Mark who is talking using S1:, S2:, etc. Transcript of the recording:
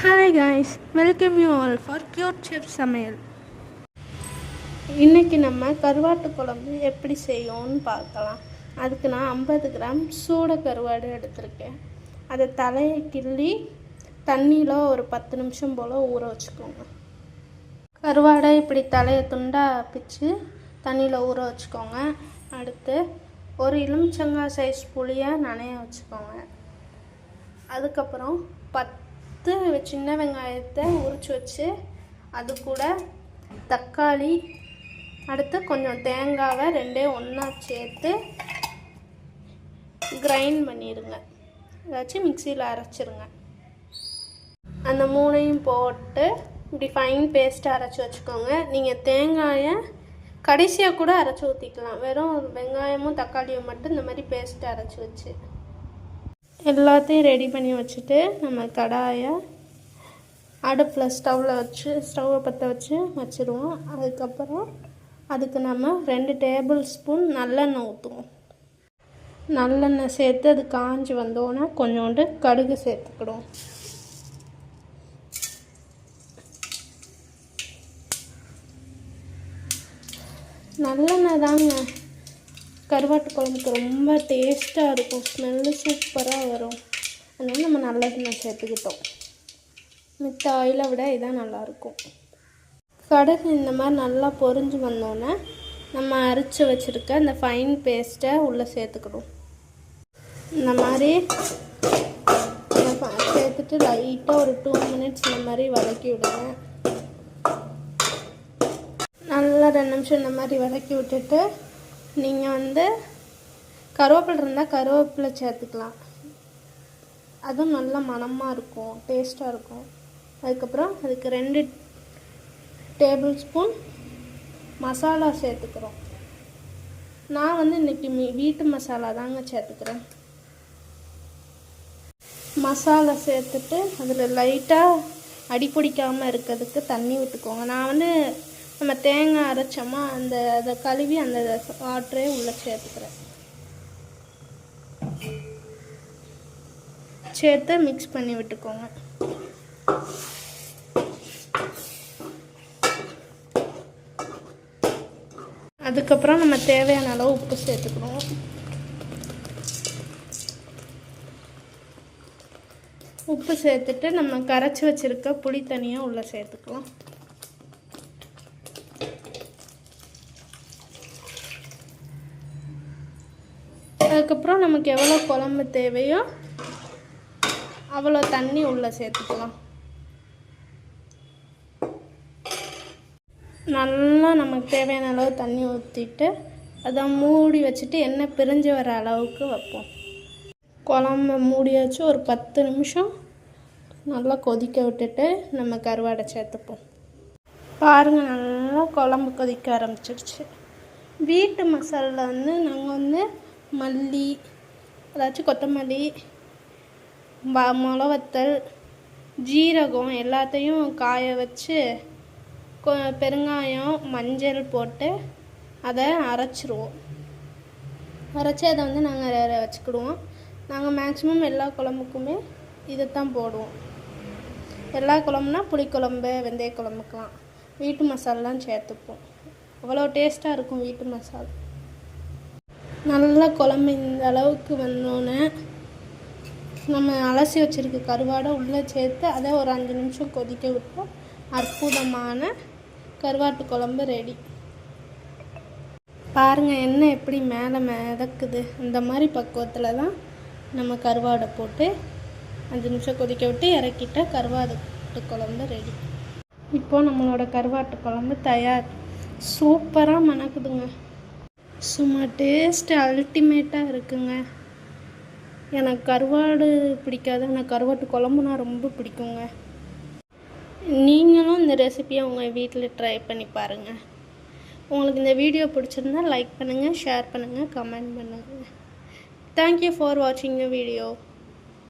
S1: Hi guys, welcome you all for Cute Chef சமையல். இன்றைக்கி நம்ம கருவாட்டு குழம்பு எப்படி செய்யோன்னு பார்க்கலாம். அதுக்கு நான் 50 கிராம் சூட கருவாடு எடுத்திருக்கேன். அதை தலையை கிள்ளி தண்ணியில் ஒரு 10 நிமிஷம் போல் ஊற வச்சுக்கோங்க. கருவாடை இப்படி தலையை துண்டாக பிச்சு தண்ணியில் ஊற வச்சுக்கோங்க. அடுத்து ஒரு எலுமிச்சங்காய் சைஸ் புளியை நனைய வச்சுக்கோங்க. அதுக்கப்புறம் 10 சின்ன வெங்காயத்தை உரிச்சு வச்சு அது கூட தக்காளி, அடுத்து கொஞ்சம் தேங்காவை ஒன்றா சேர்த்து கிரைண்ட் பண்ணிடுங்க. ஏதாச்சும் மிக்சியில் அரைச்சிருங்க. அந்த மூணையும் போட்டு இப்படி ஃபைன் பேஸ்ட்டாக அரைச்சி வச்சுக்கோங்க. நீங்கள் தேங்காயை கடைசியாக கூட அரைச்சி ஊற்றிக்கலாம். வெறும் வெங்காயமும் தக்காளியும் மட்டும் இந்த மாதிரி பேஸ்ட்டு அரைச்சி வச்சு எல்லாத்தையும் ரெடி பண்ணி வச்சுட்டு நம்ம கடாயை அடுப்பில் ஸ்டவ்வை பற்ற வச்சுருவோம். அதுக்கப்புறம் அதுக்கு நம்ம 2 டேபிள் ஸ்பூன் நல்லெண்ணெய் ஊற்றுவோம். நல்லெண்ணெய் சேர்த்து அது காஞ்சி வந்தோன்னா கொஞ்சோண்டு கடுகு சேர்த்துக்கிடுவோம். நல்லெண்ணெய் தாங்க கருவாட்டு குழம்புக்கு ரொம்ப டேஸ்ட்டாக இருக்கும். ஸ்மெல்லு சூப்பராக வரும். அதனால நம்ம நல்லெண்ணெய் சேர்த்துக்கிட்டோம். மித்த ஆயிலை விட இதான் நல்லாயிருக்கும். கடுகு இந்த மாதிரி நல்லா பொரிஞ்சு வந்தோன்னே நம்ம அரைச்சி வச்சுருக்க இந்த ஃபைன் பேஸ்ட்டை உள்ளே சேர்த்துக்கிடுவோம். இந்த மாதிரி சேர்த்துட்டு லைட்டாக ஒரு 2 மினிட்ஸ் இந்த மாதிரி வதக்கி விடுங்க. நல்லா 2 நிமிஷம் இந்த மாதிரி வதக்கி விட்டுட்டு நீங்கள் கருவேப்பிலை இருந்தால் கருவேப்பிலை சேர்த்துக்கலாம். அதுவும் நல்ல மணமாக இருக்கும், டேஸ்ட்டாக இருக்கும். அதுக்கப்புறம் அதுக்கு 2 டேபிள் ஸ்பூன் மசாலா சேர்த்துக்கிறோம். நான் இன்றைக்கி வீட்டு மசாலா தாங்க சேர்த்துக்கிறேன். மசாலா சேர்த்துட்டு அதில் லைட்டாக அடி பிடிக்காமல் இருக்கிறதுக்கு தண்ணி விட்டுக்கோங்க. நான் நம்ம தேங்காய் அரைச்சோமா அதை கழுவி அந்த வாட்டரே உள்ளே சேர்த்துக்கிறேன். சேர்த்து மிக்ஸ் பண்ணி விட்டுக்கோங்க. அதுக்கப்புறம் நம்ம தேவையான அளவு உப்பு சேர்த்துக்கணும். உப்பு சேர்த்துட்டு நம்ம கரைச்சி வச்சுருக்க புளி தண்ணியை உள்ளே சேர்த்துக்கலாம். அதுக்கப்புறம் நமக்கு எவ்வளோ குழம்பு தேவையோ அவ்வளோ தண்ணி உள்ளே சேர்த்துக்கலாம். நல்லா நமக்கு தேவையான அளவு தண்ணி ஊற்றிட்டு அதை மூடி வச்சுட்டு எண்ணெய் பிரிஞ்சு வர அளவுக்கு வைப்போம். குழம்பு மூடியாச்சு ஒரு 10 நிமிஷம் நல்லா கொதிக்க விட்டுட்டு நம்ம கருவாடை சேர்த்துப்போம். பாருங்கள், நல்லா குழம்பு கொதிக்க ஆரம்பிச்சிடுச்சு. வீட்டு மசாலாவில் நாங்கள் மல்லி, ஏதாச்சும் கொத்தமல்லி, மிளவத்தல், ஜீரகம் எல்லாத்தையும் காய வச்சு பெருங்காயம், மஞ்சள் போட்டு அதை அரைச்சிருவோம். அரைச்சி அதை நாங்கள் வச்சுக்கிடுவோம். நாங்கள் மேக்ஸிமம் எல்லா குழம்புக்குமே இதைத்தான் போடுவோம். எல்லா குழம்புனா புளிக்குழம்பு, வெந்தய குழம்புக்கெலாம் வீட்டு மசாலாலாம் சேர்த்துப்போம். அவ்வளோ டேஸ்ட்டாக இருக்கும் வீட்டு மசாலா. நல்லா குழம்பு இந்த அளவுக்கு வந்தோன்னே நம்ம அலசி வச்சுருக்க கருவாடை உள்ளே சேர்த்து அதை ஒரு 5 நிமிஷம் கொதிக்க விட்டோம். அற்புதமான கருவாட்டு குழம்பு ரெடி. பாருங்கள், எண்ணெய் எப்படி மேலே மிதக்குது. இந்த மாதிரி பக்குவத்தில் தான் நம்ம கருவாடை போட்டு 5 நிமிஷம் கொதிக்க விட்டு இறக்கிட்ட கருவாட்டு குழம்பு ரெடி. இப்போது நம்மளோட கருவாட்டு குழம்பு தயார். சூப்பராக மணக்குதுங்க. சும்மா டேஸ்ட்டு அல்டிமேட்டாக இருக்குங்க. எனக்கு கருவாடு பிடிக்காது, ஆனால் கருவாட்டு குழம்புனா ரொம்ப பிடிக்குங்க. நீங்களும் இந்த ரெசிபியை உங்கள் வீட்டில் ட்ரை பண்ணி பாருங்கள். உங்களுக்கு இந்த வீடியோ பிடிச்சிருந்தா லைக் பண்ணுங்கள், ஷேர் பண்ணுங்கள், கமெண்ட் பண்ணுங்கள். தேங்க்யூ ஃபார் வாட்சிங் த வீடியோ.